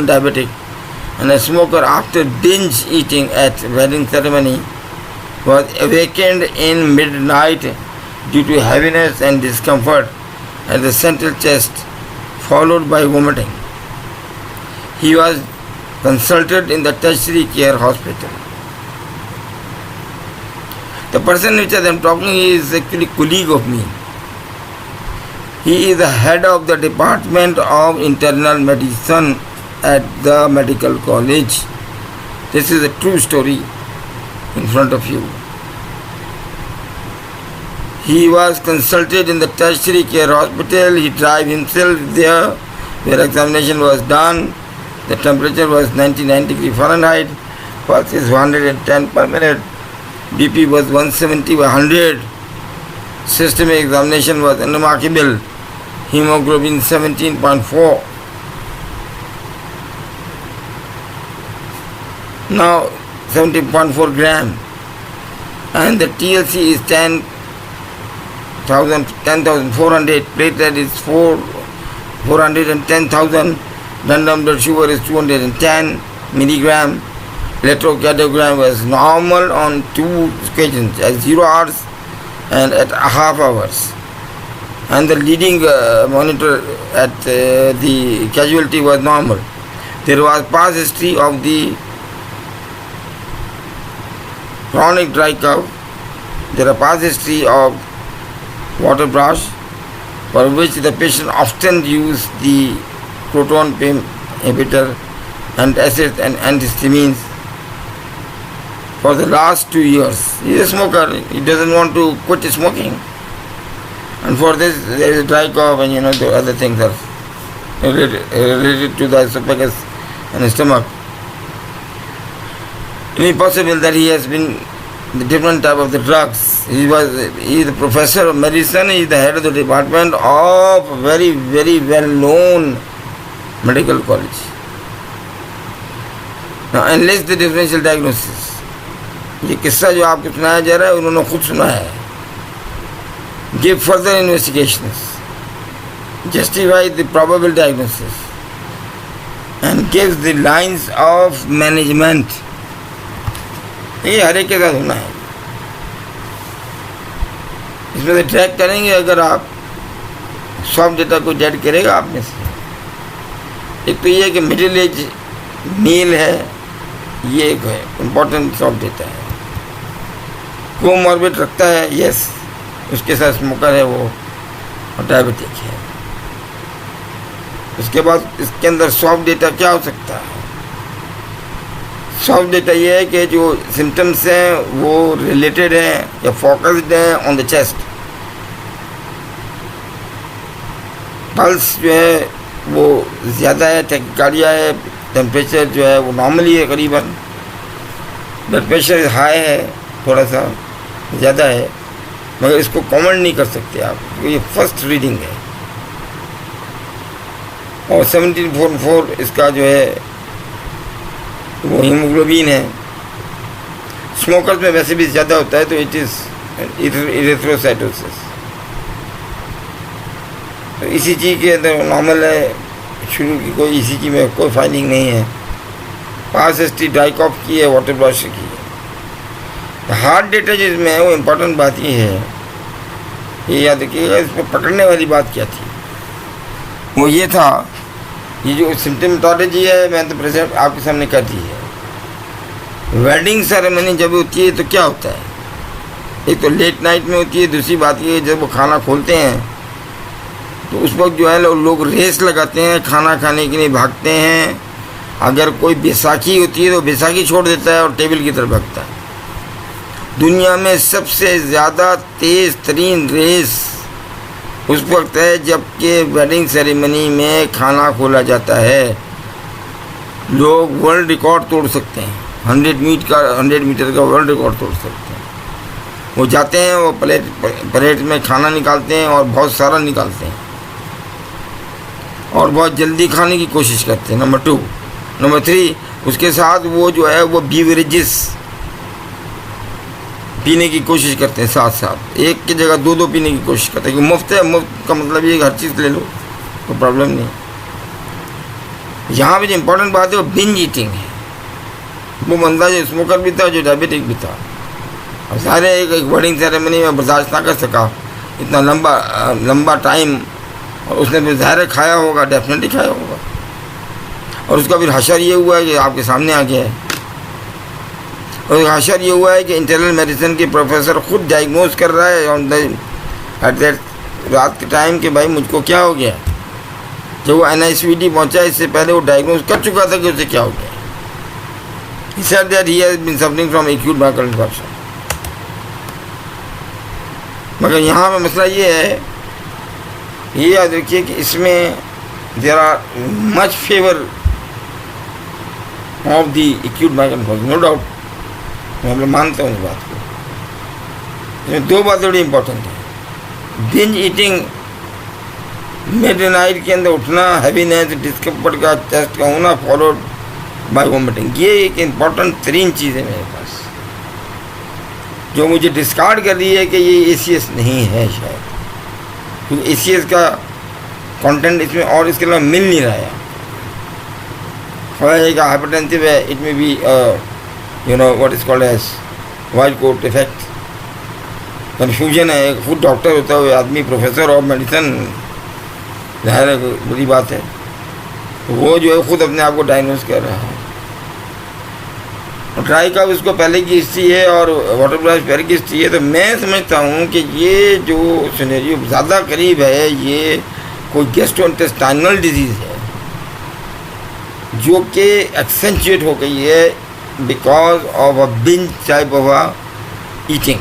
diabetic and a smoker after binge eating at wedding ceremony was awakened in midnight due to heaviness and discomfort at the central chest, followed by vomiting. He was consulted in the tertiary care hospital. The person which I am talking is actually a colleague of me. He is the head of the Department of Internal Medicine at the Medical College. This is a true story in front of you. He was consulted in the tertiary care hospital. He drive himself there where examination was done. The temperature was 99 degree Fahrenheit. Pulse is 110 per minute. BP was 170 by 100. Systemic examination was unremarkable. Hemoglobin 17.4. Now 17.4 gram. And the TLC is 10,400. Platelet is 410,000. Random blood sugar is 210 milligram. Electrocardiogram was normal on 2 occasions, at 0 hours and at half hours. And the leading monitor at the casualty was normal. There was past history of the chronic dry cough. There are past history of water brush, for which the patient often use the proton pump inhibitor, antacids and antihistamines. For the last 2 years, he is a smoker. He doesn't want to quit smoking, and for this there is dry cough, and the other things are related to the esophagus and stomach. It is possible that he has been the different type of the drugs. He is a professor of medicine. He is the head of the department of very, very well-known medical college. Now, unless the differential diagnosis, ये किस्सा जो आपको सुनाया जा रहा है उन्होंने खुद सुना है. Give further investigations, justify the probable diagnosis, and gives the lines of management. ये हर एक के साथ होना है. इसमें से ट्रैक करेंगे अगर आप सॉफ्ट डेटा को जेड करेगा आप में से. एक तो ये है कि मिडिल एज मील है, ये एक है इम्पोर्टेंट सॉफ्ट डेटा है. कोमॉर्बिड रखता है, यस, उसके साथ स्मोकर है वो और डायबिटिक है. उसके बाद इसके अंदर सॉफ्ट डेटा क्या हो सकता है? सॉफ्ट डेटा ये है कि जो सिम्टम्स हैं वो रिलेटेड हैं या फोकस्ड हैं ऑन द चेस्ट. पल्स जो है वो ज़्यादा है, टैकिकार्डिया है, टेम्परेचर जो है वो नॉर्मली है करीबन, ब्लड प्रेशर हाई है, थोड़ा सा ज़्यादा है, मगर इसको कमेंट नहीं कर सकते आप क्योंकि ये फर्स्ट रीडिंग है. और 17.4 इसका जो है वो हीमोग्लोबिन है. स्मोकर्स में वैसे भी ज़्यादा होता है, तो इट इज़ इरेथ्रोसाइटोसिस. तो ईसीजी के अंदर नॉर्मल है, शुरू की कोई ईसीजी में कोई फाइंडिंग नहीं है. पास हिस्ट्री ड्राई कॉफ की है, वाटर ब्लश की है. हार्ट डेटा जिसमें है वो इम्पोर्टेंट बात ये है, ये याद रखिएगा. इसमें पकड़ने वाली बात क्या थी? वो ये था, ये जो सिम्टमेटोलॉजी है मैं तो प्रेजेंट आपके सामने कर दी है. वेडिंग सेरेमनी जब होती है तो क्या होता है? एक तो लेट नाइट में होती है, दूसरी बात ये जब वो खाना खोलते हैं तो उस वक्त जो है लोग रेस लगाते हैं, खाना खाने के लिए भागते हैं. अगर कोई बैसाखी होती है तो बैसाखी छोड़ देता है और टेबल की तरफ भागता है. दुनिया में सबसे ज़्यादा तेज़ तरीन रेस उस वक्त है जबकि वेडिंग सेरेमनी में खाना खोला जाता है. लोग वर्ल्ड रिकॉर्ड तोड़ सकते हैं, 100 मीटर का वर्ल्ड रिकॉर्ड तोड़ सकते हैं. वो जाते हैं, वो प्लेट में खाना निकालते हैं और बहुत सारा निकालते हैं और बहुत जल्दी खाने की कोशिश करते हैं. नंबर 2. नंबर 3, उसके साथ वो जो है वो बीवरेजेस पीने की कोशिश करते हैं साथ साथ. एक की जगह 2 पीने की कोशिश करते हैं क्योंकि मुफ्त है. मुफ्त का मतलब ये हर चीज़ ले लो, कोई प्रॉब्लम नहीं. यहाँ पे जो इम्पोर्टेंट बात है वो बिंज ईटिंग है। वो बंदा जो स्मोकर भी था, जो डायबिटिक भी था, और सारे एक वेडिंग सेरेमनी में बर्दाश्त ना कर सका इतना लंबा टाइम, और उसने फिर ज़ाहिर खाया होगा, डेफिनेटली खाया होगा, और उसका फिर हशर ये हुआ है कि आपके सामने आ गया है। और हशर ये हुआ है कि इंटरनल मेडिसिन के प्रोफेसर खुद डायग्नोज कर रहा है ऑन द एट दैट रात के टाइम कि भाई मुझको क्या हो गया। जब वो NICVD पहुंचा, इससे पहले वो डायग्नोज कर चुका था कि उसे क्या हो गया। He said that he has been suffering from acute bronchial infection। मगर यहाँ पे मसला ये है, ये याद रखिए कि इसमें there are much favour of the acute bronchial infection, no doubt, मैं मानता हूँ इस बात को। इसमें दो बातें बड़ी इंपॉर्टेंट है। बिंज ईटिंग, मिड नाइट के अंदर उठना, हैवीनेस, डिस्कम्फर्ट का टेस्ट का होना, फॉलोड बाय वॉमिटिंग, ये एक इम्पॉर्टेंट तरीन चीज़ है मेरे पास, जो मुझे डिस्कार्ड कर रही है कि ये ACS नहीं है शायद, क्योंकि ACS का कंटेंट इसमें और इसके अलावा मिल नहीं रहा है। एक हाइपरटेंसिव है, it may be you know what is called as white coat effect, confusion है। एक खुद डॉक्टर होता हुआ आदमी प्रोफेसर ऑफ मेडिसिन, ज़ाहिर है बुरी बात है, वो जो है खुद अपने आप को डायग्नोज कर रहा है। ड्राई कफ इसको पहले की हिस्ट्री है और वाटर ब्लास्ट पहले की हिस्ट्री है, तो मैं समझता हूँ कि ये जो सिनेरियो ज़्यादा करीब है, ये कोई गैस्ट्रोइंटेस्टाइनल डिजीज़ है जो कि एक्सेंचुएट हो गई है because of a binge type of a eating.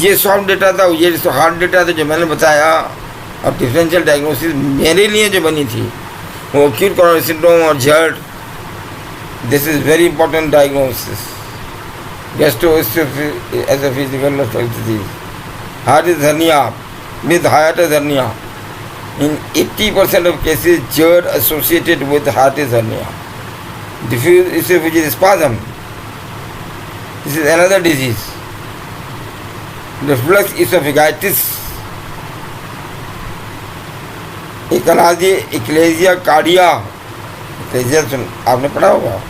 ये सॉफ्ट डेटा था, ये हार्ड डेटा था जो मैंने बताया, और डिफरेंशियल डायग्नोसिस मेरे लिए जो बनी थी वो एक्यूट कोरोनरी सिंड्रोम और GERD. This is very important diagnosis. Gastroesophageal disease, heart hernia with hiatus hernia. In 80% of cases, GERD associated with hiatus hernia. Diffuse esophageal spasm, this is another disease. Reflux esophagitis, eclasia cardia, आपने पढ़ा होगा,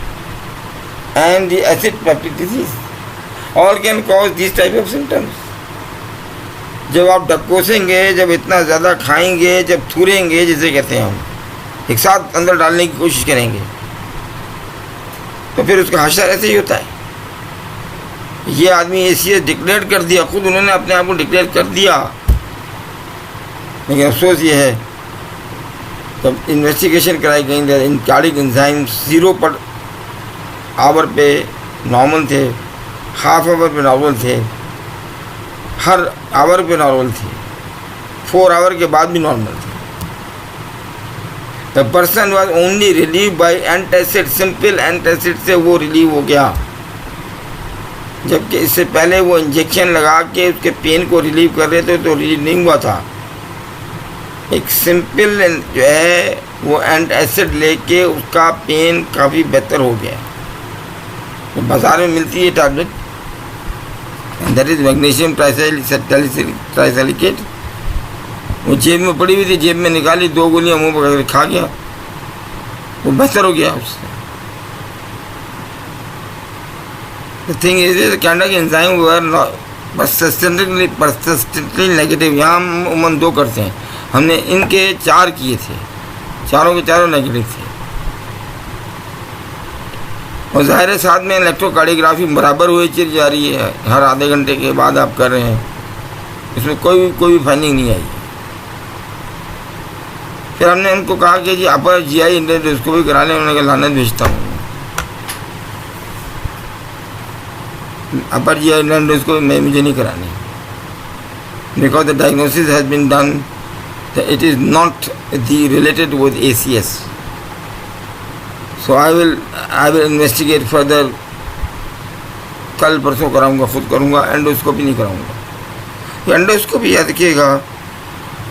and the acid peptic disease, all can cause these type of symptoms. जब आप डकोसेंगे, जब इतना ज़्यादा खाएंगे, जब थूरेंगे जिसे कहते हैं हम, एक साथ अंदर डालने की कोशिश करेंगे, तो फिर उसका हशर ऐसे ही होता है। ये आदमी ACS डिक्लेयर कर दिया, खुद उन्होंने अपने आप को डिक्लेयर कर दिया, लेकिन अफसोस ये है जब इन्वेस्टिगेशन कराई गई, इन कार्डिक एंजाइम 0 पर आवर पे नॉर्मल थे, हाफ आवर पे नॉर्मल थे, हर आवर पे नॉर्मल थी, 4 आवर के बाद भी नॉर्मल थी। The person was only relieve by antacid, simple antacid से वो रिलीव हो गया, जबकि इससे पहले वो इंजेक्शन लगा के उसके पेन को रिलीव कर रहे थे तो रिलीव नहीं हुआ था। एक सिंपल जो है वो एंटासिड लेके उसका पेन काफ़ी बेहतर हो गया। तो बाज़ार में मिलती है टैबलेट, दैट इज़ मैग्नीशियम ट्राइसैलिकेट, वो जेब में पड़ी हुई थी, जेब में निकाली, 2 गोलियां मुंह पकड़ के खा गया, वो बेहतर हो गया उससे। द थिंग इज कैनेडा के एंजाइम वर persistently नेगेटिव। यहाँ हम उमन 2 करते हैं, हमने इनके 4 किए थे, चारों के चारों नेगेटिव थे। और ज़ाहिर है साथ में इलेक्ट्रोकार्डियोग्राफी बराबर हुई चल जा रही है, हर आधे घंटे के बाद आप कर रहे हैं, इसमें कोई भी फाइंडिंग नहीं आई। फिर हमने उनको कहा कि जी अपर GI एंडोस्कोपी करा लें, उन्होंने कहा लानत भेजता हूँ, अपर GI एंडोस्कोपी मुझे नहीं करानी, because the diagnosis has been done, it is not the related with ACS। So I will investigate further, कल परसों कराऊंगा, खुद करूंगा, एंडोस्कोपी नहीं कराऊंगा। एंडोस्कोपी याद रखिएगा,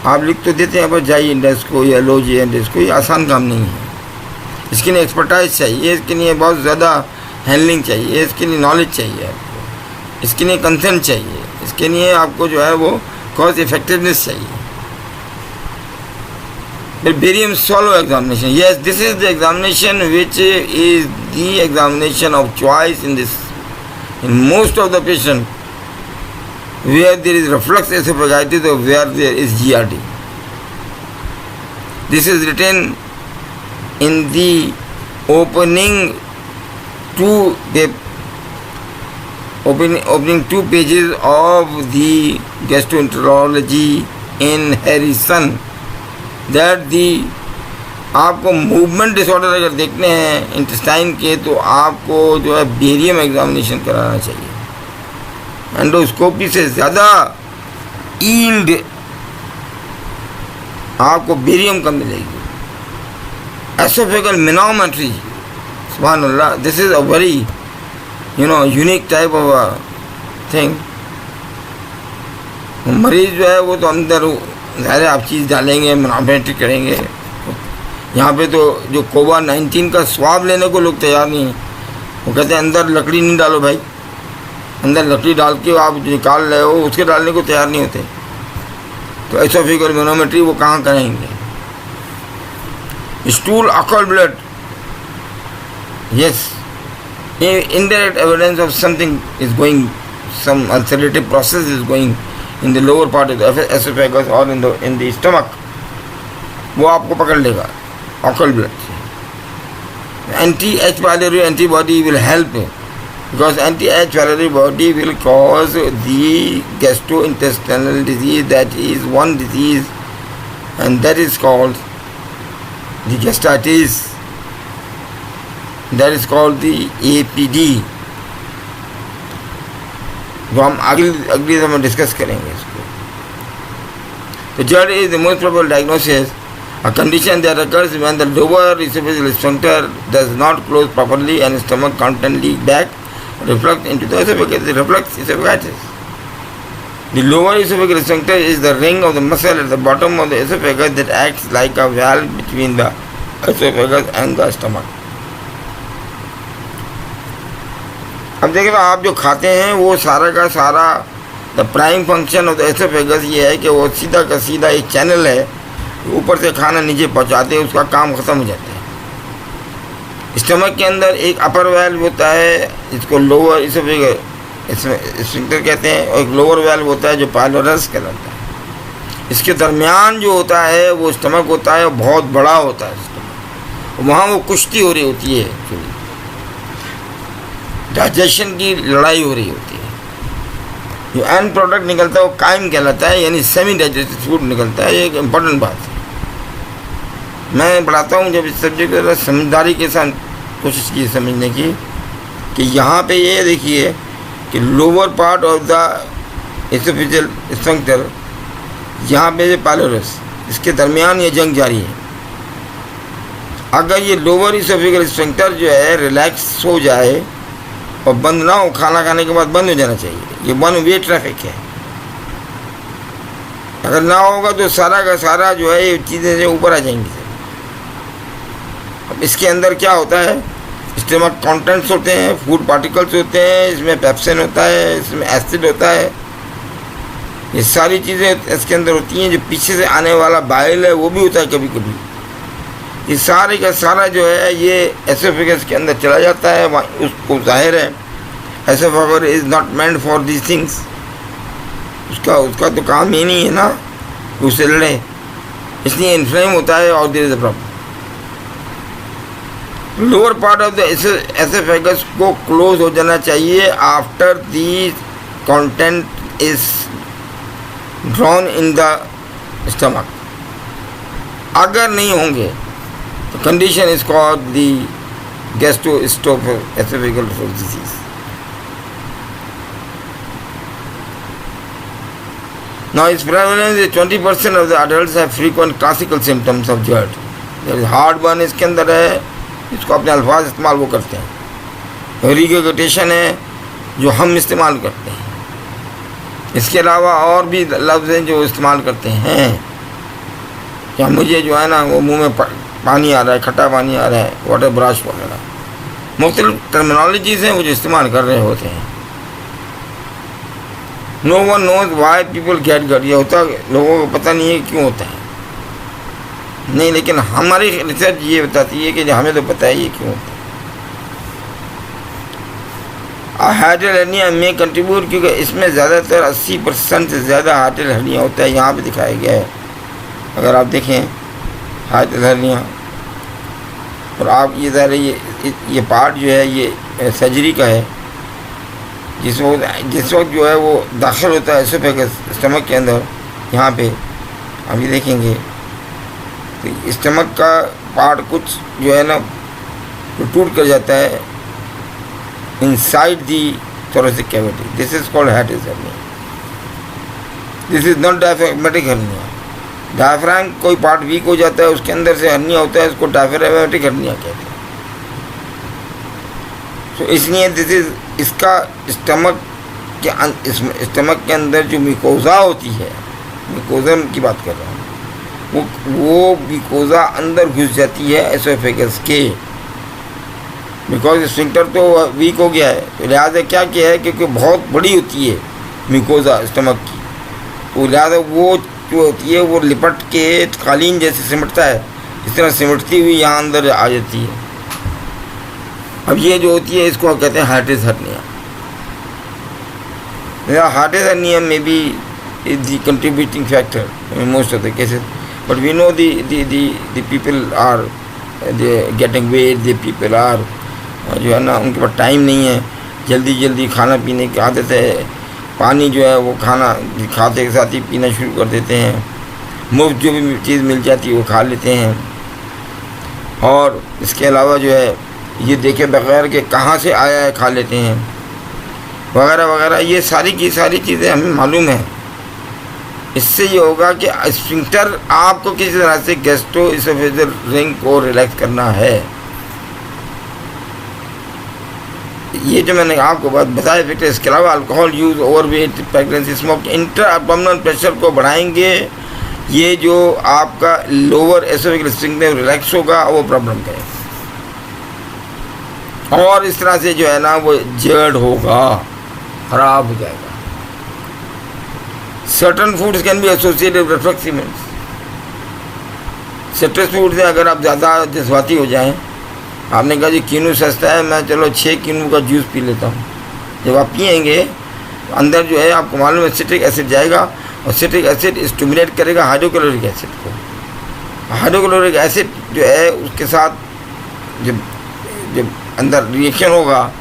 आप लिख तो देते हैं पर जाइए एंडोस्को या लोजी एंडोस्को, ये आसान काम नहीं है, इसके लिए एक्सपर्टाइज चाहिए, इसके लिए बहुत ज़्यादा हैंडलिंग चाहिए, इसके लिए नॉलेज चाहिए आपको, इसके लिए कंसेंट चाहिए, इसके लिए आपको जो है वो कॉस्ट इफेक्टिवनेस चाहिए। The barium swallow examination. Yes, this is the examination which is the examination of choice in most of the patient where there is reflux esophagitis or where there is GRD. This is written in the opening two pages of the gastroenterology in Harrison. That the आपको movement disorder अगर देखने हैं intestine के तो आपको जो है barium examination कराना चाहिए। एंडोस्कोपी से ज़्यादा ईल्ड आपको बेरियम का मिलेगी। एसोफेगल मैनोमेट्री, सुभान अल्लाह, this is a very unique type of a thing. मरीज जो है वो तो अंदर ज़ाहिर आप चीज़ डालेंगे, मैनोमेट्री करेंगे। यहाँ पे तो जो कोविड-19 का स्वाब लेने को लोग तैयार नहीं हैं। वो कहते हैं अंदर लकड़ी नहीं डालो भाई, अंदर लकड़ी डाल के आप निकाल रहे हो, उसके डालने को तैयार नहीं होते। तो एसोफेगल मैनोमेट्री वो कहाँ कराएंगे? Stool occult blood, yes, indirect evidence of something is going, some ulcerative process is going in the lower part of the esophagus or in the stomach, वो आपको पकड़ लेगा ऑकल ब्लड से। एंटी-H pylori antibody will help because anti-H pylori body will cause the gastrointestinal disease, that is one disease, and that is called the gastritis, that is called the APD। जो हम अगली समय discuss करेंगे इसको। तो GERD is the most probable diagnosis, a condition that occurs when the lower esophageal sphincter does not close properly and stomach content leak back, reflux into the esophagus, the reflux esophagitis। The lower esophageal sphincter is the ring of the muscle at the bottom of the esophagus that acts like a valve between the esophagus and the stomach। अब देखिए आप जो खाते हैं वो सारा का सारा the prime function of the oesophagus ये है कि वो सीधा का सीधा एक चैनल है, ऊपर से खाना नीचे पहुंचाते हैं, उसका काम ख़त्म हो जाता है। स्टमक के अंदर एक अपर वेल्व होता है जिसको लोअर एसोफेगस स्फिंक्टर कहते हैं, और एक लोअर वेल्व होता है जो पाइलोरस कहलाता है। इसके दरमियान जो होता है वो स्टमक होता है, बहुत बड़ा होता है स्टमक, वहाँ वो कुश्ती हो रही होती है, डाइजेशन की लड़ाई हो रही होती है। जो एंड प्रोडक्ट निकलता है वो काइम कहलाता है, यानी सेमी डाइजेस्टिव फूड निकलता है। ये एक इम्पोर्टेंट बात है। मैं पढ़ाता हूँ जब इस सब्जेक्ट को समझदारी के साथ कोशिश की समझने की कि यहाँ पे ये देखिए कि lower part of the oesophageal sphincter, यहाँ पे ये पाइलोरस, इसके दरमियान ये जंग जारी है। अगर ये लोअर एसोफेजियल स्फिंक्टर जो है रिलैक्स हो जाए और बंद ना हो, खाना खाने के बाद बंद हो जाना चाहिए, ये वन वे ट्रैफिक है। अगर ना होगा तो सारा का सारा जो है ये चीज़ें से ऊपर आ जाएंगी। अब इसके अंदर क्या होता है, स्टमक कंटेंट्स होते हैं, फूड पार्टिकल्स होते हैं, इसमें पेप्सिन होता है, इसमें एसिड होता है, ये सारी चीज़ें इसके अंदर होती हैं। जो पीछे से आने वाला बाइल है वो भी होता है कभी कभी। ये सारे का सारा जो है ये एसोफेगस के अंदर चला जाता है। उसको जाहिर है oesophagus is not meant for these things, उसका तो काम ही नहीं है ना उससे लड़े, इसलिए इन्फ्लेम होता है और there is a problem. Lower part of the esophagus को क्लोज हो जाना चाहिए after the content is drawn in the stomach. अगर नहीं होंगे तो condition is called the gastroesophageal reflux disease. Now its prevalence is 20% of the adults have frequent classical symptoms of GERD। there is heartburn इसके अंदर है, इसको अपने अल्फाज इस्तेमाल वो करते हैं। रिगर्गेटेशन है जो हम इस्तेमाल करते हैं। इसके अलावा और भी लफ्ज़ हैं जो इस्तेमाल करते हैं। क्या मुझे जो है ना वो मुंह में पानी आ रहा है, खट्टा पानी आ रहा है, वाटर ब्रश वगैरह मुख्तलिफ टर्मिनोलॉजीज़ हैं वो जो इस्तेमाल कर रहे होते हैं। No one knows why people get GERD। ये होता लोगों को पता नहीं है क्यों होता है। नहीं, लेकिन हमारी रिसर्च ये बताती है कि हमें तो पता है ये क्यों होता है। हार्टियल हर्निया में कंट्रीब्यूट, क्योंकि इसमें ज़्यादातर 80% से ज़्यादा हार्टियल हर्निया होता है। यहाँ पे दिखाया गया है, अगर आप देखें हार्टियल हर्निया, और आप ये ज़रा ये पार्ट जो है ये सर्जरी का है, जिस वक्त जो है वो दाखिल होता है एसोफेगस स्टमक के अंदर। यहाँ पे आप ये देखेंगे तो स्टमक का पार्ट कुछ जो है ना टूट कर जाता है inside the thoracic cavity. This is called hiatus hernia. This is not diaphragmatic hernia. Diaphragm कोई पार्ट वीक हो जाता है, उसके अंदर से हर्निया होता है, उसको डायफ्रामेटिक हर्निया कहते हैं। तो इसलिए इसका स्टमक के अंदर जो मिकोजा होती है, मिकोजा की बात कर रहा हूँ, वो मिकोजा अंदर घुस जाती है एसोफेगस के, बिकॉज स्फिंक्टर तो वीक हो गया है। तो लिहाजा क्या किया है, क्योंकि बहुत बड़ी होती है मिकोजा स्टमक की, तो लिहाजा वो जो होती है वो लिपट के कालीन जैसे सिमटता है, इस तरह सिमटती हुई यहाँ अंदर आ जाती है। अब ये जो होती है इसको कहते हैं हार्टिस हर्निया। हार्टिस हर्निया में भी is the contributing factor in most of the cases, but we know the people are getting weight, the people are जो है ना उनके पास टाइम नहीं है, जल्दी खाना पीने की आदत है, पानी जो है वो खाते के साथ ही पीना शुरू कर देते हैं, मुफ्त जो भी चीज़ मिल जाती है वो खा लेते हैं, और इसके अलावा जो है ये देखे बगैर के कहाँ से आया है खा लेते हैं, वगैरह वगैरह। ये सारी की सारी चीज़ें हमें मालूम है। इससे ये होगा कि स्फिंक्टर आपको किसी तरह से गैस्ट्रोइसोफेजियल रिंग को रिलैक्स करना है। ये जो मैंने आपको बात बताया फिर, इसके अलावा alcohol use, overweight, pregnancy, smoke inter abdominal pressure को बढ़ाएंगे। ये जो आपका लोअर एसोफेजियल स्फिंक्टर रिलैक्स होगा वो प्रॉब्लम करेगा, और इस तरह से जो है ना वो जर्ड होगा, खराब हो जाएगा। Certain foods can be associated with रिफ्लक्सिमेंट्स। सिट्रस फूड्स हैं, अगर आप ज़्यादा जज्बाती हो जाएं, आपने कहा जी कीनू सस्ता है, मैं चलो 6 कीनू का जूस पी लेता हूँ, जब आप पिएंगे अंदर जो है आपको मालूम है सिट्रिक एसिड जाएगा, और सिट्रिक एसिड स्टिमुलेट करेगा हाइड्रोक्लोरिक एसिड को। हाइड्रोक्लोरिक एसिड जो है उसके साथ जब अंदर रिएक्शन होगा,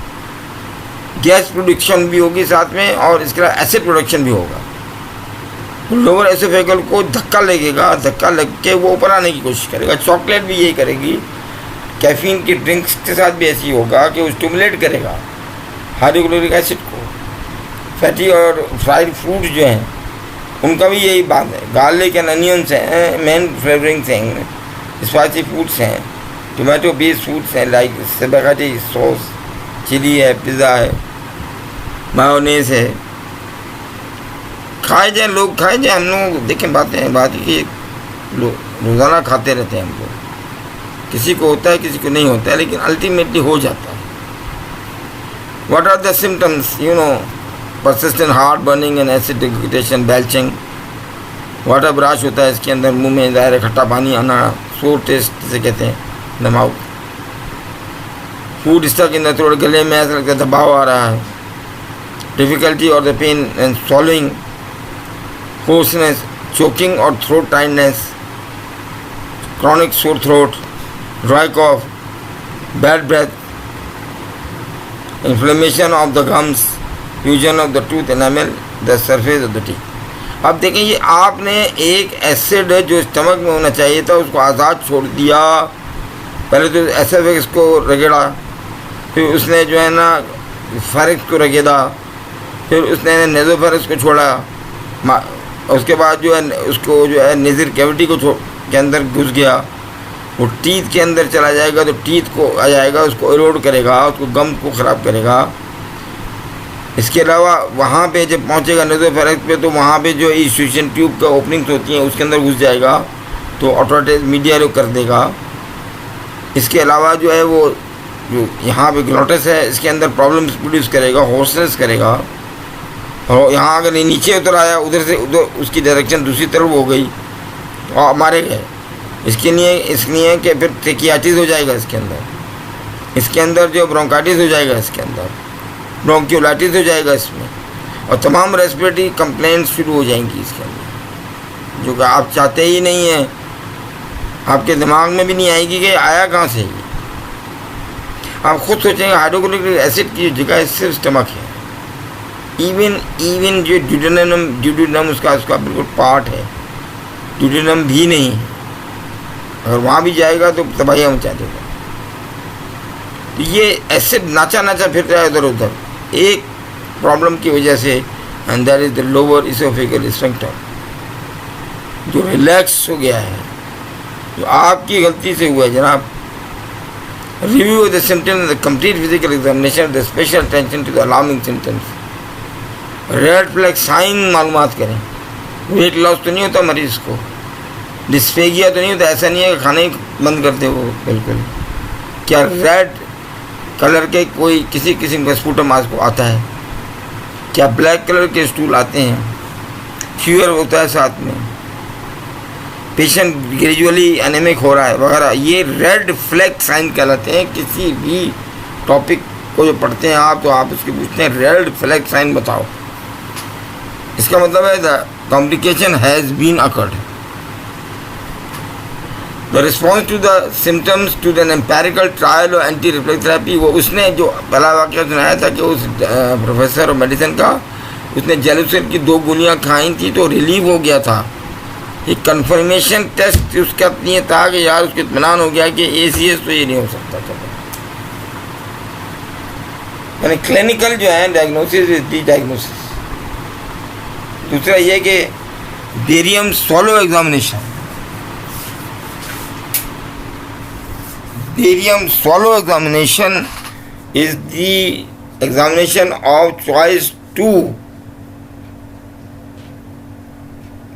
गैस प्रोडक्शन भी होगी साथ में, और इसके अलावा एसिड प्रोडक्शन भी होगा। तो लोअर एसोफेगल को धक्का लगेगा, धक्का लग के वो ऊपर आने की कोशिश करेगा। चॉकलेट भी यही करेगी, कैफीन की ड्रिंक्स के साथ भी ऐसी होगा कि वो स्टिमुलेट करेगा हाइड्रोक्लोरिक एसिड को। फैटी और फ्राइड फ्रूट जो हैं उनका भी यही बात है। गार्लिक एंड अनियंस हैं, मेन फ्लेवरिंग्स हैं, स्पाइसी फूड्स हैं, टोमेटो बेस्ड फूड्स हैं लाइक स्पैगेटी सॉस, चिली है, पिज़्ज़ा है, मायोनेज है। खाए जाए लोग, खाए जाए। हम लोग देखें बात की रोज़ाना खाते रहते हैं हम लोग, किसी को होता है किसी को नहीं होता है, लेकिन अल्टीमेटली हो जाता है। What are the symptoms? You know, persistent heart burning and acid degradation, belching, water brash होता है इसके अंदर, मुंह में ज़ाहिर खट्टा पानी आना, सोर टेस्ट जिसे कहते हैं, the mouth, food stuck in the throat, गले में ऐसा लगता है दबाव आ रहा है, डिफ़िकल्टी और the pain and swallowing, hoarseness, choking or throat tightness, chronic sore throat, dry cough, bad breath, inflammation of the gums, fusion of the tooth enamel, the surface of the teeth। अब देखें, ये आपने एक acid जो stomach में होना चाहिए था उसको आज़ाद छोड़ दिया। पहले तो एसोफेगस को रगड़ा, फिर उसने जो है ना फेरिक्स को रगड़ा, फिर उसने नेज़ोफेरस को छोड़ा, उसके बाद जो है उसको जो है नेज़ल कैविटी को के अंदर घुस गया, वो टीथ के अंदर चला जाएगा, तो टीथ को आ जाएगा, उसको इरोड करेगा, उसको गम को ख़राब करेगा। इसके अलावा वहाँ पे जब पहुँचेगा नेज़ोफेरस पे, तो वहाँ पे जो ईस्ट्यूशन ट्यूब का ओपनिंग्स होती हैं उसके अंदर घुस जाएगा, तो ऑटोटेज मीडिया रो कर देगा। इसके अलावा जो है वो जो यहाँ पे ग्लॉटस है इसके अंदर प्रॉब्लम्स प्रोड्यूस करेगा, हॉर्सनेस करेगा, और यहाँ अगर नीचे उतर आया, उधर से उधर उसकी डायरेक्शन दूसरी तरफ हो गई, और मारे गए। इसलिए कि फिर ट्रेकियाटिस हो जाएगा इसके अंदर जो ब्रोंकाइटिस हो जाएगा, इसके अंदर ब्रोंकियोलाइटिस हो जाएगा इसमें, और तमाम रेस्पिरेटरी कंप्लेंट्स शुरू हो जाएंगी इसके अंदर, जो कि आप चाहते ही नहीं हैं। आपके दिमाग में भी नहीं आएगी कि आया कहाँ से ये। आप खुद सोचेंगे हाइड्रोक्लोरिक एसिड की जगह सिर्फ स्टमक है। इवन जो ड्यूडेनम उसका बिल्कुल पार्ट है, ड्यूडेनम भी नहीं है। अगर वहाँ भी जाएगा तो तबाही मचा देगा। तो ये एसिड नाचा फिर रहा है इधर उधर एक प्रॉब्लम की वजह से, and that is the lower oesophageal sphincter, जो रिलैक्स हो गया है, जो आपकी गलती से हुआ है जनाब। Review the symptoms, the complete physical examination, the special attention to the alarming symptoms, red flag sign मालूमात करें। वेट लॉस तो नहीं होता मरीज़ को, डिस्फेगिया तो नहीं होता, ऐसा नहीं है कि खाना ही बंद कर दे वो बिल्कुल। क्या रेड कलर के कोई किसी किस्म का स्पूटम आपको आता है? क्या ब्लैक कलर के स्टूल आते हैं? फीवर होता है साथ में, पेशेंट ग्रेजुअली एनेमिक हो रहा है वगैरह, ये रेड फ्लैग साइन कहलाते हैं। किसी भी टॉपिक को जो पढ़ते हैं आप, तो आप उसके पूछते हैं रेड फ्लैग साइन बताओ, इसका मतलब है the complication has been occurred. The response to the symptoms to the empirical trial और एंटी रिफ्लेक्स थेरेपी, वो उसने जो पहला वाक्य सुनाया था कि उस प्रोफेसर ऑफ मेडिसिन का, उसने जेलुसिन की 2 गोलियां खाई थी तो रिलीव हो गया था। ये कन्फर्मेशन टेस्ट उसका ये था कि यार उसको इत्मीनान हो गया कि ACS तो ये नहीं हो सकता था। यानी क्लिनिकल जो है डायग्नोसिस इज दी डायग्नोसिस। दूसरा ये कि barium swallow examination, Barium swallow examination is the examination of choice to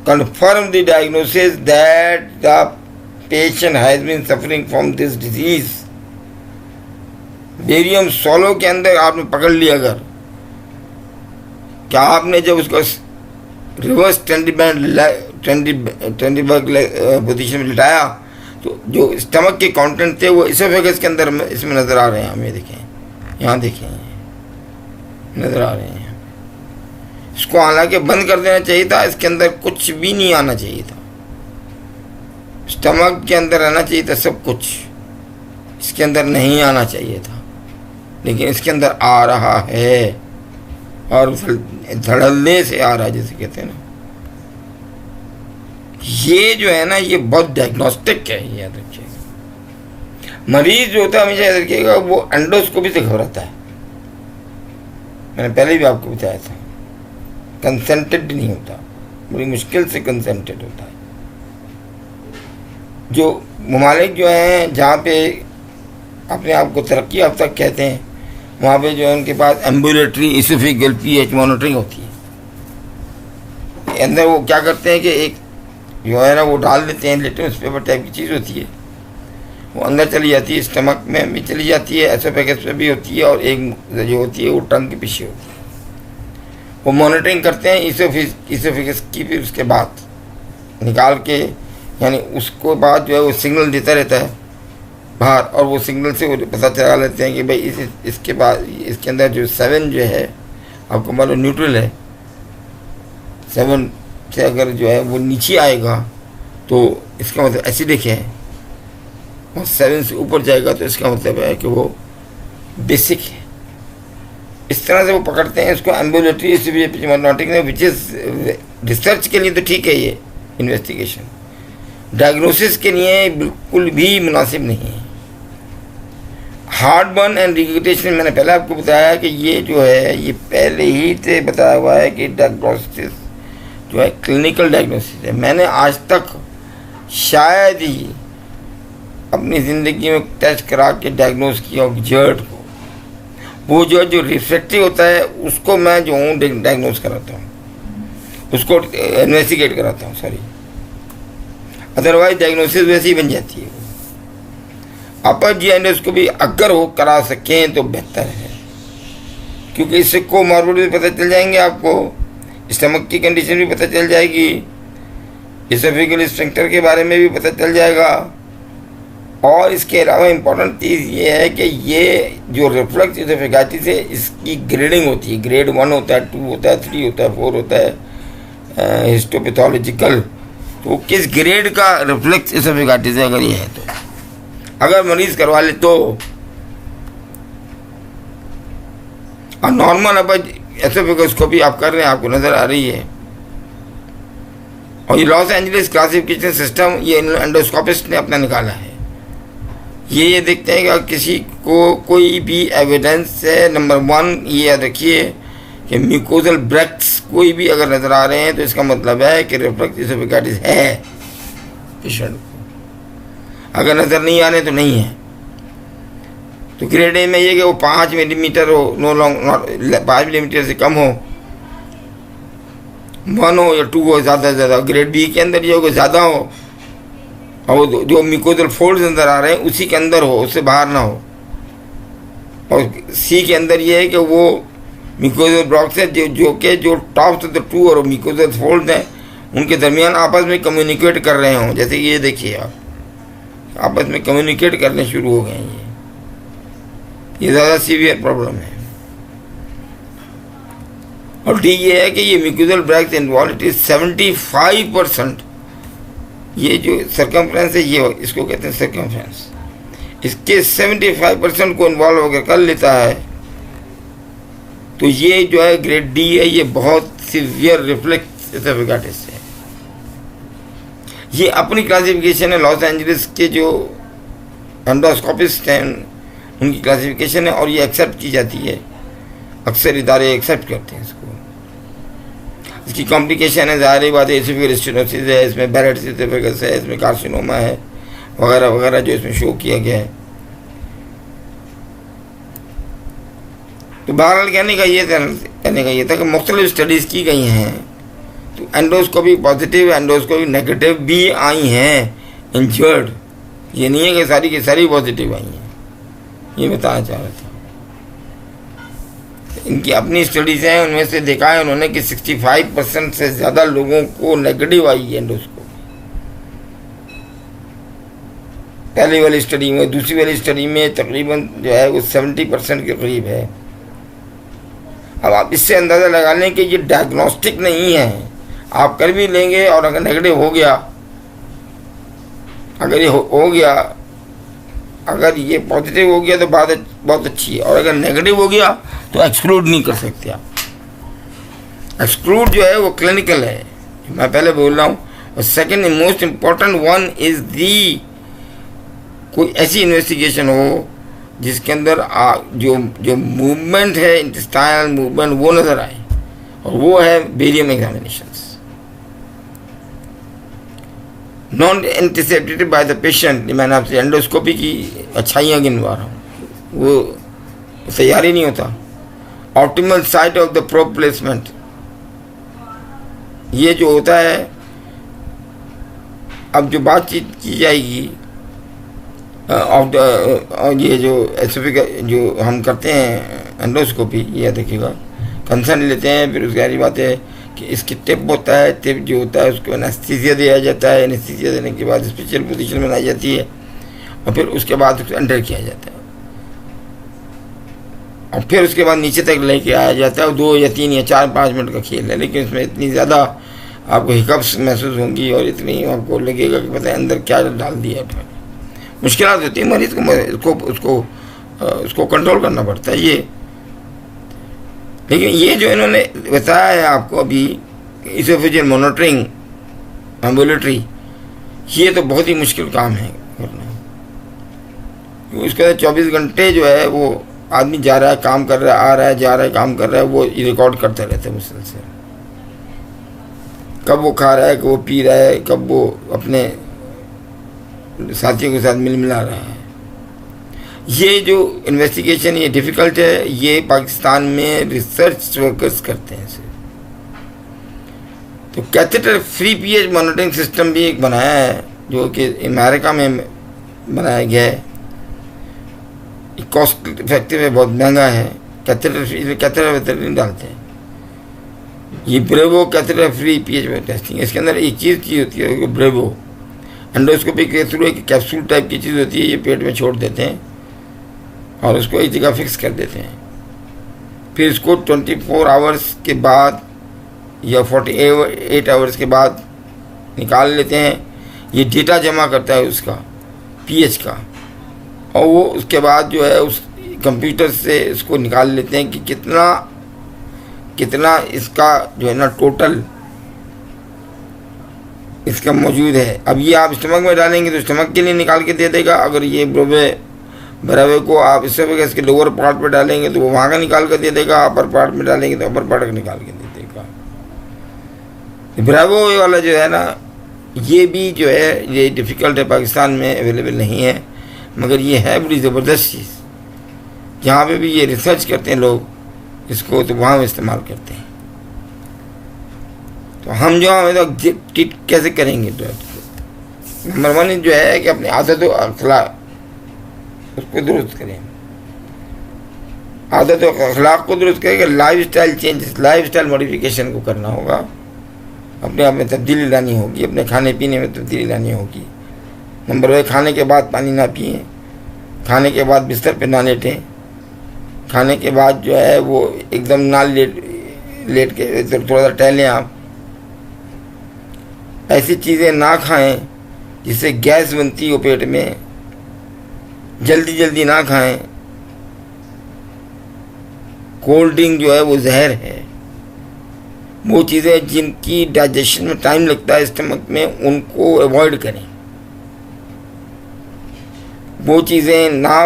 confirm the diagnosis that the patient has been suffering from this disease. Barium swallow के अंदर आपने पकड़ लिया, अगर क्या आपने जब उसको रिवर्स ट्रेंडिबर्ग पोजीशन में लिटाया तो जो स्टमक के कंटेंट थे वो इसोफेगस के अंदर इसमें नज़र आ रहे हैं। हमें देखें, यहाँ देखें, नज़र आ रहे हैं। इसको हालांकि बंद कर देना चाहिए था, इसके अंदर कुछ भी नहीं आना चाहिए था। स्टमक के अंदर रहना चाहिए था सब कुछ, इसके अंदर नहीं आना चाहिए था, लेकिन इसके अंदर आ रहा है और धड़ल्ले से आ रहा है, जैसे कहते हैं ना। ये जो है ना, ये बहुत डायग्नोस्टिक है, ये याद रखिएगा। मरीज जो होता है हमेशा याद रखिएगा, वो एंडोस्कोपी से घबराता है। मैंने पहले भी आपको बताया था, कंसेंटेड नहीं होता, बड़ी मुश्किल से कंसेंटेड होता है। जो ममालिक जो हैं जहाँ पे अपने आप को तरक्की याफ्ता कहते हैं, वहाँ पे जो है उनके पास एम्बुलेटरी इसोफेगल pH मॉनिटरिंग होती है। अंदर वो क्या करते हैं कि एक जो है ना वो डाल देते हैं, लिटमस पेपर टाइप की चीज़ होती है, वो अंदर चली जाती है, स्टमक में भी चली जाती है, एसोफेगस पे भी होती है, और एक जो होती है वो टंग के पीछे होती है। वो मॉनिटरिंग करते हैं इसोफेगस की, फिर उसके बाद निकाल के, यानी उसको बाद जो है वो सिग्नल देता रहता है बाहर, और वो सिग्नल से वो पता चला लेते हैं कि भाई इसके बाद इसके अंदर जो 7 जो है आपको मालूम न्यूट्रल है, 7 से अगर जो है वो नीचे आएगा तो इसका मतलब एसिडिक है, और 7 से ऊपर जाएगा तो इसका मतलब है कि वो बेसिक है। इस तरह से वो पकड़ते हैं इसको एम्बुलेटरी मॉनिटरिंग में, विच इज़ रिसर्च के लिए तो ठीक है, ये इन्वेस्टिगेशन, डायग्नोसिस के लिए बिल्कुल भी मुनासिब नहीं है। हार्ट बर्न एंड रिगेटेशन, मैंने पहले आपको बताया कि ये जो है ये पहले ही से बताया हुआ है कि डायग्नोसिस जो है क्लिनिकल डायग्नोसिस है। मैंने आज तक शायद ही अपनी ज़िंदगी में टेस्ट करा के डायग्नोस किया हो जर्ड को, वो जो रिफ्रैक्टिव होता है उसको मैं जो हूँ डायग्नोस कराता हूँ, उसको इन्वेस्टिगेट कराता हूँ, सॉरी, अदरवाइज डायग्नोसिस वैसे ही बन जाती है। अपर जी एंडोस्कोपी अगर वो करा सकें तो बेहतर है, क्योंकि इससे कोमॉर्बिड भी पता चल जाएंगे आपको, स्टमक की कंडीशन भी पता चल जाएगी, इसोफेगल स्फिंक्टर के बारे में भी पता चल जाएगा। और इसके अलावा इम्पोर्टेंट चीज़ ये है कि ये जो रिफ्लक्स इसोफेगाइटिस है इसकी ग्रेडिंग होती है। ग्रेड 1 होता है, 2 होता है, 3 होता है, 4 होता है हिस्टोपैथोलॉजिकल। तो किस ग्रेड का रिफ्लक्स इसोफेगाइटिस है अगर ये है तो, अगर मरीज करवा ले तो। और नॉर्मल अब एसोफेगोस्कोपी आप कर रहे हैं, आपको नज़र आ रही है। और ये लॉस एंजलिस क्लासिफिकेशन सिस्टम ये एंडोस्कोपिस्ट ने अपना निकाला है। ये देखते हैं कि अगर किसी को कोई भी एविडेंस है, नंबर 1 ये याद रखिए कि म्यूकोजल ब्रेक्स कोई भी अगर नज़र आ रहे हैं तो इसका मतलब है कि रिफ्लक्स इसोफेगाइटिस है पेशेंट को। अगर नज़र नहीं आ रहे तो नहीं है। तो ग्रेड ए में ये कि वो 5 मिलीमीटर हो, 5 मिलीमीटर से कम हो, 1 हो या 2 हो, ज़्यादा से ज़्यादा। ग्रेड बी के अंदर ये हो कि ज़्यादा हो और जो म्यूकोजल फोल्ड्स अंदर आ रहे हैं उसी के अंदर हो, उससे बाहर ना हो। और सी के अंदर ये है कि वो म्यूकोजल ब्लॉक्स है जो टॉप्स ऑफ द 2 और म्यूकोजल फोल्ड्स हैं उनके दरमियान आपस में कम्युनिकेट कर रहे हों। जैसे ये देखिए आप, आपस में कम्युनिकेट करने शुरू हो गए हैं। ये ज़्यादा सीवियर प्रॉब्लम है। और डी ये है कि ये म्यूकोजल ब्रेक्स इन्वॉल्व 75%। ये जो सर्कमफ्रेंस है ये इसको कहते हैं सर्कमफ्रेंस, इसके 75% को इन्वॉल्व होकर कर लेता है। तो ये जो है ग्रेड डी है, ये बहुत सीवियर रिफ्लेक्स इसोफेगाइटिस है। ये अपनी क्लासिफिकेशन है, लॉस एंजलिस के जो एंडोस्कोपिस्ट हैं उनकी क्लासिफिकेशन है और ये एक्सेप्ट की जाती है। अक्सर इदारे एक्सेप्ट करते हैं इसको। इसकी कॉम्प्लिकेशन है, ज़ाहिर बात है, एसोफेगल स्टेनोसिस है, इसमें बैरेट्स एसोफेगस है, इसमें कार्सिनोमा है वगैरह वगैरह जो इसमें शो किया गया है। तो बहरहाल कहने का ये था कि मुख्तलिफ स्टडीज़ की गई हैं। तो एंडोस्कोपी पॉजिटिव, एंडोस्कोपी नेगेटिव भी आई हैं इंजर्ड। ये नहीं है कि सारी की सारी पॉजिटिव आई हैं, ये बताना चाह रहा था। इनकी अपनी स्टडीज़ हैं, उनमें से देखा है उन्होंने कि 65% से ज़्यादा लोगों को नेगेटिव आई है एंडोस्कोपी पहली वाली स्टडी में। दूसरी वाली स्टडी में तकरीबन जो है वो 70% के करीब है। अब आप इससे अंदाज़ा लगा लें कि ये डायग्नोस्टिक नहीं है। आप कर भी लेंगे और अगर नेगेटिव हो गया, अगर ये हो गया, अगर ये पॉजिटिव हो गया तो बात बहुत अच्छी है, और अगर नेगेटिव हो गया तो एक्सक्लूड नहीं कर सकते आप। एक्सक्लूड जो है वो क्लिनिकल है, मैं पहले बोल रहा हूँ। और second most important one is the कोई ऐसी इन्वेस्टिगेशन हो जिसके अंदर जो मूवमेंट है, इंटेस्टाइनल मूवमेंट, वो नज़र आए, और वो है barium examinations. Non anticipated by the patient. मैंने आपसे एंडोस्कोपी की अच्छाइयाँ गिनवा रहा हूँ, वो तैयारी नहीं होता। Optimal site of the probe placement, ये जो होता है, अब जो बातचीत की जाएगी ऑफ द ये जो एसोफेगल जो हम करते हैं एंडोस्कोपी, ये देखिएगा कंसर्न लेते हैं, फिर उसकी सारी बात है कि इसकी टिप होता है, टिप जो होता है उसको एनेस्थीसिया दिया जाता है, एनेस्थीसिया देने के बाद स्पेशल पोजीशन बनाई जाती है और फिर उसके बाद उसको अंडर किया जाता है और फिर उसके बाद नीचे तक लेके आया जाता है। 2 या 3 या 4-5 मिनट का खेल है, लेकिन इसमें इतनी ज़्यादा आपको हिकअप्स महसूस होंगी और इतनी आपको लगेगा कि पता है अंदर क्या डाल दिया है। मुश्किल होती है मरीज़ को उसको कंट्रोल करना पड़ता है ये। लेकिन ये जो इन्होंने बताया है आपको अभी, इसोफेजियल मॉनिटरिंग एम्बुलेटरी, ये तो बहुत ही मुश्किल काम है करना। इसके 24 घंटे जो है वो आदमी जा रहा है, काम कर रहा है, आ रहा है, जा रहा है, काम कर रहा है, वो रिकॉर्ड करते रहते हैं मुसलसल। कब वो खा रहा है, कब वो पी रहा है, कब वो अपने साथियों के साथ मिला रहा है। ये जो इन्वेस्टिगेशन ये डिफ़िकल्ट है, ये पाकिस्तान में रिसर्च वर्कर्स करते हैं इसे। तो catheter free pH monitoring system भी एक बनाया है जो कि अमेरिका में बनाया गया है। कॉस्ट इफेक्टिव है, बहुत महंगा है। कैथेटर नहीं डालते हैं, ये Bravo catheter free pH testing, इसके अंदर एक चीज़ होती है ब्रेवो एंडोस्कोपी के थ्रू एक कैप्सूल टाइप की चीज़ होती है, ये पेट में छोड़ देते हैं और उसको एक जगह फिक्स कर देते हैं। फिर इसको 24 आवर्स के बाद या 48 आवर्स के बाद निकाल लेते हैं। ये डेटा जमा करता है उसका पीएच का, और वो उसके बाद जो है उस कंप्यूटर से इसको निकाल लेते हैं कि कितना इसका जो है ना टोटल इसका मौजूद है। अब ये आप स्टमक में डालेंगे तो स्टमक के लिए निकाल के दे देगा। अगर ये ब्रेवे को आप इसके लोअर पार्ट पे डालेंगे तो वो वहाँ का निकाल कर दे देगा। अपर पार्ट में डालेंगे तो अपर पार्ट का निकाल के दे देगा। ब्रेवो वाला जो है ना, ये भी जो है ये डिफ़िकल्ट है, पाकिस्तान में अवेलेबल नहीं है, मगर ये है बड़ी ज़बरदस्त चीज़। जहाँ पे भी ये रिसर्च करते हैं लोग इसको, तो वहाँ इस्तेमाल करते हैं। तो हम जो हमें तो ट्रीट कैसे करेंगे, तो नंबर 1 जो है कि अपनी आदतों अखलाक उसको दुरुस्त करें। आदतों अखलाक को दुरुस्त करेंगे, life style changes, life style modification को करना होगा, अपने आप में तब्दीली लानी होगी, अपने खाने पीने में तब्दीली लानी होगी। नंबर 1, खाने के बाद पानी ना पिएं, खाने के बाद बिस्तर पे ना लेटें, खाने के बाद जो है वो एकदम ना लेट के थोड़ा सा टहलें। आप ऐसी चीज़ें ना खाएं जिससे गैस बनती हो पेट में, जल्दी ना खाएं। कोल्ड ड्रिंक जो है वो जहर है। वो चीज़ें जिनकी डाइजेशन में टाइम लगता है स्टमक में, उनको अवॉइड करें। वो चीज़ें ना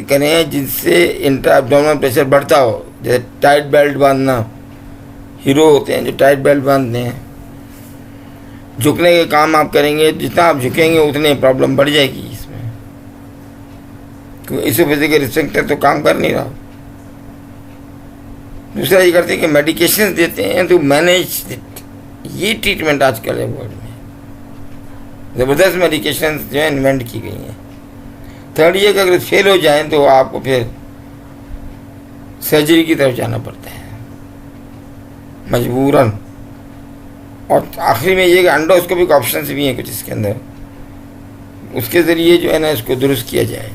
करें जिनसे इंट्रा एब्डोमिनल प्रेशर बढ़ता हो, जैसे टाइट बेल्ट बांधना। हीरो होते हैं जो टाइट बेल्ट बांधते हैं। झुकने के काम आप करेंगे, जितना आप झुकेंगे उतने प्रॉब्लम बढ़ जाएगी इसमें, क्योंकि इस वजह के रिस्ट्रिक्टर तो काम कर नहीं रहा। दूसरा ये करते हैं कि मेडिकेशन देते हैं तो मैनेज, ये ट्रीटमेंट आजकल है वर्ल्ड में, ज़बरदस्त मेडिकेशन जो है इन्वेंट की गई हैं। थर्ड ये कि अगर फेल हो जाएं तो आपको फिर सर्जरी की तरफ जाना पड़ता है मजबूरन। और आखिरी में ये कि एंडोस्कोपिक ऑप्शन भी हैं कुछ इसके अंदर, उसके ज़रिए जो है ना इसको दुरुस्त किया जाए।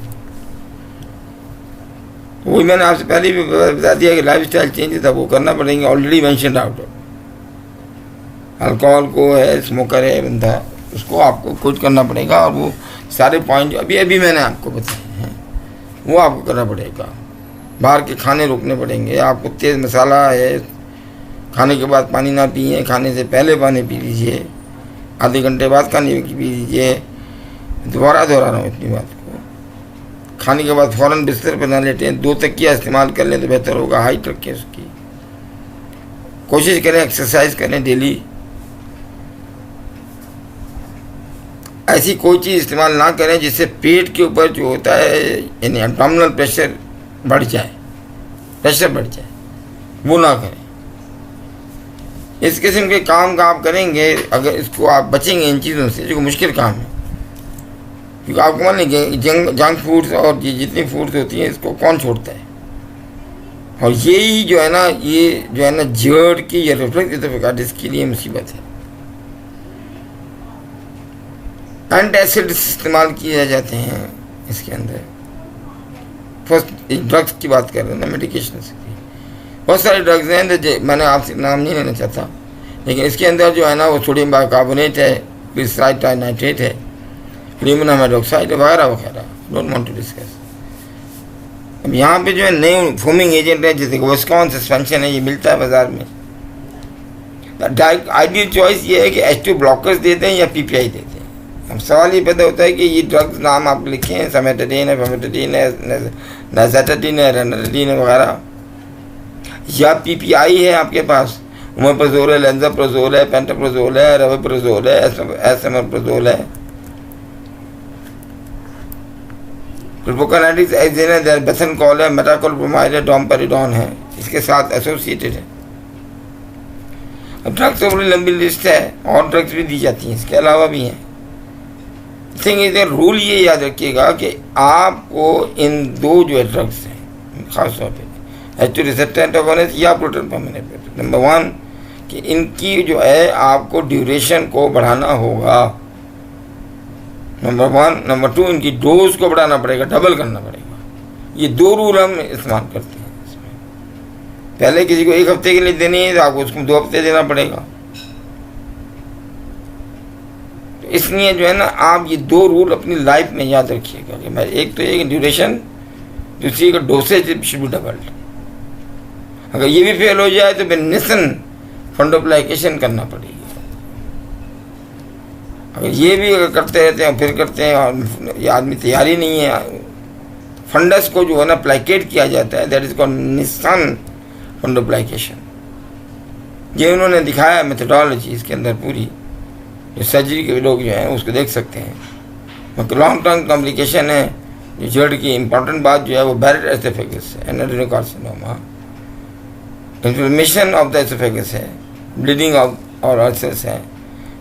वही मैंने आपसे पहले भी बता दिया कि लाइफ स्टाइल चेंजेस अब वो करना पड़ेंगे। ऑलरेडी मैंशनड आउट, अल्कोहल को है, स्मोकर है बंदा, उसको आपको कुछ करना पड़ेगा। और वो सारे पॉइंट जो अभी मैंने आपको बताए हैं वो आपको करना पड़ेगा। बाहर के खाने रोकने पड़ेंगे आपको। तेज़ मसाला है, खाने के बाद पानी ना पिए, खाने से पहले पानी पी लीजिए, आधे घंटे बाद पानी पी लीजिए। दोबारा दोहरा रहा हूँ इतनी बात को। खाने के बाद फ़ौरन बिस्तर पर ना लेटें, 2 तकिया इस्तेमाल कर लें तो बेहतर होगा। हाइट रखें उसकी, कोशिश करें एक्सरसाइज करें डेली। ऐसी कोई चीज़ इस्तेमाल ना करें जिससे पेट के ऊपर जो होता है यानी एब्डोमिनल प्रेशर बढ़ जाए, वो ना करें। इस किस्म के काम का आप करेंगे, अगर इसको आप बचेंगे इन चीज़ों से, जो मुश्किल काम है। क्योंकि आपको मान लीजिए जंक फूड्स और जितनी फूड्स होती हैं इसको कौन छोड़ता है। और यही जो है ना, ये जो है ना जड़ की या रिफ्लेक्स इसके लिए मुसीबत है। एंटासिड इस्तेमाल किए जाते हैं इसके अंदर। फर्स्ट ड्रग्स की बात कर रहे हैं ना, मेडिकेशन की बहुत सारे ड्रग्स हैं जो मैंने आपसे नाम नहीं लेना चाहता, लेकिन इसके अंदर जो है ना वो सोडियम बाइकार्बोनेट है, ग्लिसराइड नाइट्रेट है, एल्यूमिनियम हाइड्रोक्साइड वगैरह वगैरह। Don't want to discuss. अब यहाँ पे जो है नए फोमिंग एजेंट है, जैसे विस्कॉन सस्पेंशन है, ये मिलता है बाजार में। आइडियल चॉइस ये है कि H2 ब्लॉकर्स देते हैं या PPI देते हैं। अब सवाल ये पैदा होता है कि ये ड्रग्स नाम आप लिखे हैं, समेटाडीन है, फेमेटाडीन है, नाज़ाटाडीन है, रेनाटाडीन है वगैरह, या PPI है आपके पास, ओमेप्राज़ोल है, लेंज़ाप्राज़ोल है, पेंटाप्राज़ोल है, रविप्राज़ोल है, एसएमएप्राज़ोल है, प्रोपोकाइनेटिक्स एजेंट है, बेथनकॉल है, मेटाकोलप्रोमाइड है, डोमपेरिडोन है, इसके साथ एसोसिएटेड है। अब ड्रग्स की बड़ी लंबी लिस्ट है, और ड्रग्स भी दी जाती हैं, इसके अलावा भी हैं। थिंग इज रूल ये याद रखिएगा कि आपको इन 2 जो है ड्रग्स हैं खास तौर पे H2 रिसेप्टर एंटागोनिस्ट या प्रोटॉन पम्प इनहिबिटर, नंबर 1 कि इनकी जो है आपको ड्यूरेशन को बढ़ाना होगा, नंबर 1। नंबर 2, इनकी डोज को बढ़ाना पड़ेगा, डबल करना पड़ेगा। ये 2 रूल हम इस्तेमाल करते हैं इसमें। पहले किसी को 1 हफ्ते के लिए देनी है तो आपको उसको 2 हफ्ते देना पड़ेगा। तो इसलिए जो है ना, आप ये 2 रूल अपनी लाइफ में याद रखिएगा कि मैं, एक तो ये ड्यूरेशन, दूसरी का डोसेज शुड बी डबल्ड। अगर ये भी फेल हो जाए तो फिर निसन फंडोप्लाइकेशन करना पड़ेगी। अगर ये भी अगर करते रहते हैं फिर करते हैं और ये आदमी तैयार ही नहीं है, फंडस को जो है ना प्लाइकेट किया जाता है, दैट इज कॉल्ड निसन फंडोप्लाइकेशन। ये उन्होंने दिखाया मेथोडोलॉजी इसके अंदर पूरी, जो सर्जरी के लोग जो हैं उसको देख सकते हैं। लॉन्ग टर्म कॉम्प्लिकेशन है, जो जड़ की इंपॉर्टेंट बात जो है वो बैरेट एसोफेगस है, adenocarcinoma, inflammation of the oesophagus है, ब्लीडिंग ऑफ और अल्सर्स है,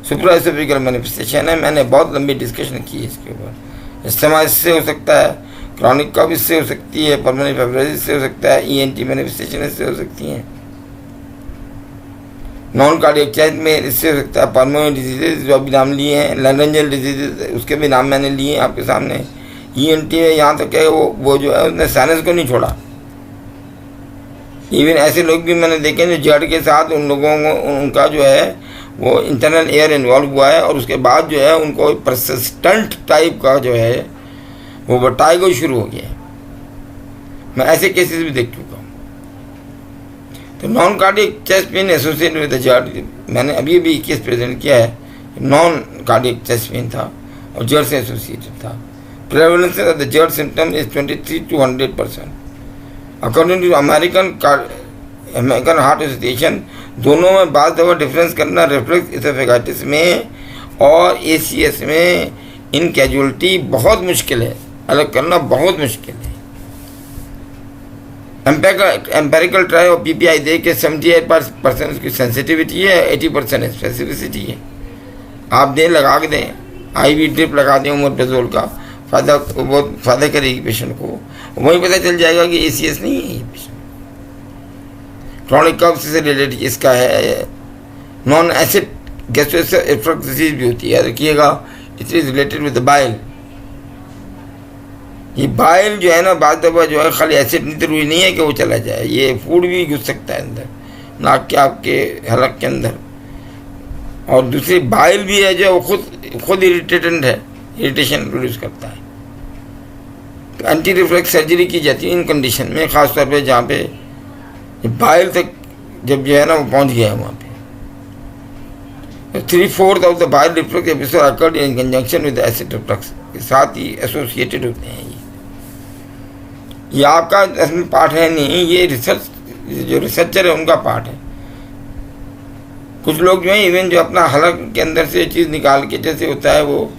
सुप्राएसोफेगल मैनिफेस्टेशन है। मैंने बहुत लंबी डिस्कशन की है इसके ऊपर। इस्तेमा इससे हो सकता है, क्रॉनिक कफ इससे हो सकती है, परमानेंट फाइब्रोसिस से हो सकता है, ENT मैनिफेस्टेशन इससे हो सकती हैं, नॉन कार्डियक चेस्ट में इससे हो सकता है, पल्मोनरी डिजीजेज जो अभी नाम लिए हैं, लैरेंजियल डिजीजेज उसके भी नाम मैंने लिए हैं आपके सामने। ENT में यहाँ तक है वो जो है उसने साइनस को नहीं छोड़ा। इवन ऐसे लोग भी मैंने देखे जो जड़ के साथ उन लोगों को उनका जो है वो इंटरनल एयर इन्वॉल्व हुआ है और उसके बाद जो है उनको परसिस्टेंट टाइप का जो है वो वर्टाइगो शुरू हो गया है। मैं ऐसे केसेस भी देख चुका हूँ। तो non cardiac chest pain associated with the जड़, मैंने अभी भी केस प्रेजेंट किया है, नॉन कार्डियक चेस्ट पेन था और जड़ से एसोसिएटेड था। Prevalence of the GERD symptom is 23 to 100%। According to American Heart Association, दोनों में बात दफा डिफरेंस करना रिफ्लेक्स एसोफेगाइटिस में और ACS में इन कैजुअलिटी बहुत मुश्किल है, अलग करना बहुत मुश्किल है। एम्पेरिकल ट्रायल और PPI देख के 78% उसकी सेंसिटिविटी है, 80% स्पेसिफिसिटी है। आप दें, लगा के दें, IV ड्रिप लगा दें ओमेप्राजोल का, फ़ायदा बहुत फ़ायदा करेगी पेशेंट को। वहीं पता चल जाएगा कि ACS नहीं है ये पेशेंट। क्रॉनिक कफ से रिलेटेड इसका है, नॉन एसिड गैस्ट्रोएसोफेगस डिजीज भी होती है, देखिएगा, it is related with the bile. ये बाइल जो है ना बाद दफा जो है खाली एसिड नहीं, जरूरी नहीं है कि वो चला जाए, ये फूड भी घुस सकता है अंदर, नाक के आपके हलक के अंदर। और दूसरी बाइल भी है जो खुद इरिटेटेंट है, इरिटेशन प्रोड्यूस करता है। तो एंटी रिफ्लेक्स सर्जरी की जाती है इन कंडीशन में, ख़ासतौर पे जहाँ पे बाइल तक जब जो है ना वो पहुँच गया है वहाँ पे। 3/4 of the bile reflux episode occurred in conjunction with acid reflux, के साथ ही एसोसिएटेड होते हैं। ये आपका इसमें पार्ट है नहीं, ये रिसर्च जो रिसर्चर है उनका पार्ट है। कुछ लोग जो है इवन जो अपना हलक के अंदर से चीज़ निकाल के, जैसे होता है वो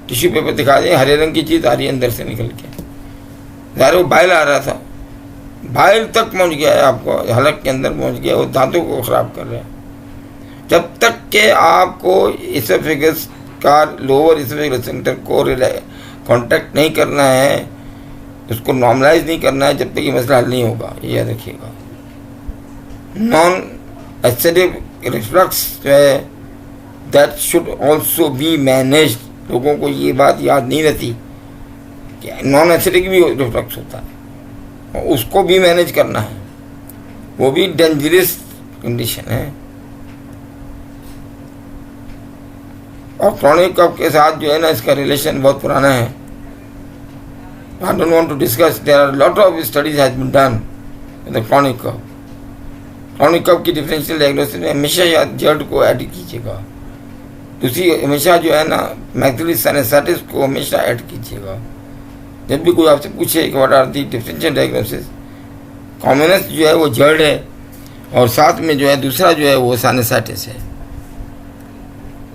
टिश्यू पेपर दिखा दें, हरे रंग की चीज़ आ रही है अंदर से निकल के, ज़ाहिर वो बाइल आ रहा था, बाइल तक पहुंच गया है, आपको हलक के अंदर पहुंच गया, वो दांतों को ख़राब कर रहा है। जब तक के आपको इसोफेगस का लोअर इसोफेगस सेंटर को कॉन्टैक्ट नहीं करना है, उसको नॉर्मलाइज नहीं करना है, जब तक ये मसला हल नहीं होगा, ये याद रखिएगा। नॉन एसिडिक रिफ्लक्स जो है that should also be managed. लोगों को ये बात याद नहीं रहती कि नॉन एसिडिक भी रिफ्लक्स होता है और उसको भी मैनेज करना है, वो भी डेंजरस कंडीशन है। और क्रॉनिक कफ के साथ जो है ना इसका रिलेशन बहुत पुराना है। I don't want to discuss. There are a lot of studies has been done with the chronic cough. Chronic cough की डिफरेंशियल डायग्नोसिस में हमेशा याद जड़ को ऐड कीजिएगा। दूसरी हमेशा जो है ना मैक्सिलरी साइनसाइटिस को हमेशा ऐड कीजिएगा। जब भी कोई आपसे पूछे कि what are the differential diagnosis, commonest जो है वो जड़ है और साथ में जो है दूसरा जो है वो साइनसाइटिस है।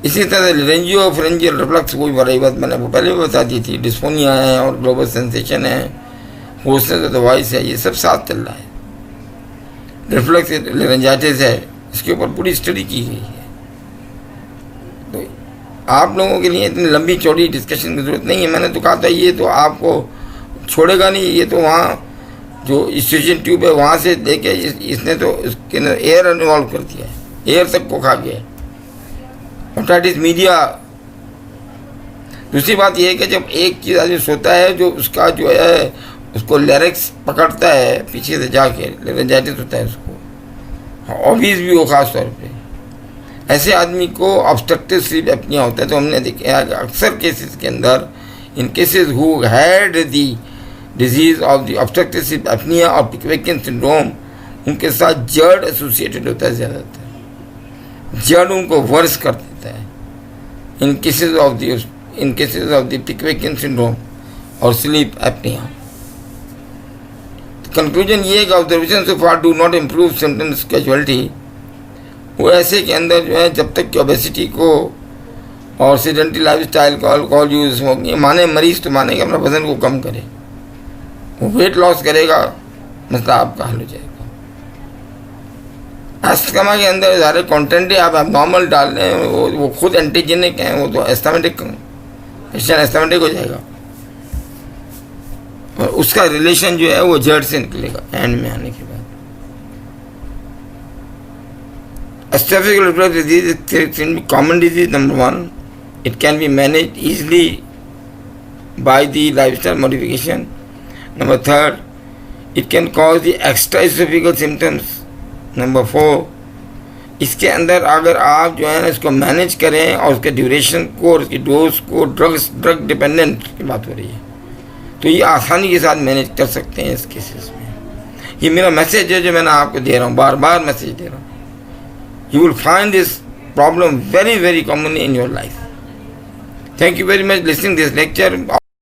इसी तरह लेरेंजियोफरेंजियल रिफ्लक्स कोई बड़ी बात मैंने पहले भी बता दी थी, डिस्फोनिया है और ग्लोबल सेंसेशन है, होस्टनेस ऑफ द वॉइस है, ये सब साथ चल रहा है। रिफ्लक्स लेरेंजाइटिस है, इसके ऊपर पूरी स्टडी की गई है। तो आप लोगों के लिए इतनी लंबी चौड़ी डिस्कशन की जरूरत नहीं है। मैंने तो कहा था ये तो आपको छोड़ेगा नहीं, ये तो वहाँ जो स्टेशन ट्यूब है वहाँ से लेके इसने तो इसके अंदर एयर इन्वॉल्व कर दिया है। एयर तक को खा गया। Hepatitis media. दूसरी बात यह है कि जब एक चीज़ आदमी सोता है जो उसका जो है उसको लैरिक्स पकड़ता है पीछे से जाके, लेरेंजाइटिस होता है उसको, ऑबीज भी हो खास तौर पे, ऐसे आदमी को ऑब्स्ट्रक्टिव स्लीप एपनिया होता है। तो हमने देखा है कि अक्सर केसेस के अंदर in cases who had the disease of the obstructive sleep apnoea और पिकविकियन सिंड्रोम, उनके साथ जड़ एसोसिएटेड होता है ज़्यादातर, जड़ उनको वर्स कर देता है इन केसेस ऑफ द पिकविकियन सिंड्रोम और स्लीप एपनिया। कंक्लूजन ये है कि observation so far do not improve symptoms casualty. वो ऐसे के अंदर जो है जब तक कि ओबेसिटी को और सेडेंटरी लाइफस्टाइल को, अल्कोहल यूज, स्मोकिंग, माने मरीज तो माने कि अपना वजन को कम करे, वो वेट लॉस करेगा, मसला आपका हल हो जाएगा। अस्थमा के अंदर सारे कंटेंट ही आप नॉर्मल डाल रहे हैं, वो खुद एंटीजेनिक हैं, वो तो एस्थमेटिक पेशेंट एस्थमेटिक हो जाएगा और उसका रिलेशन जो है वो जड़ से निकलेगा एंड में आने के बाद। Esophageal reflux disease is common disease. Number one, it can be managed easily by the lifestyle modification. Number third, it can cause the extraesophageal symptoms. Number four, इसके अंदर अगर आप जो है ना इसको मैनेज करें और उसके ड्यूरेशन को और उसकी डोज को, ड्रग डिपेंडेंट की बात हो रही है, तो ये आसानी के साथ मैनेज कर सकते हैं इस केसेस में। ये मेरा मैसेज है जो मैंने आपको दे रहा हूँ, बार बार मैसेज दे रहा हूँ। You will find this problem very, very commonly in your life. Thank you very much for listening to this lecture.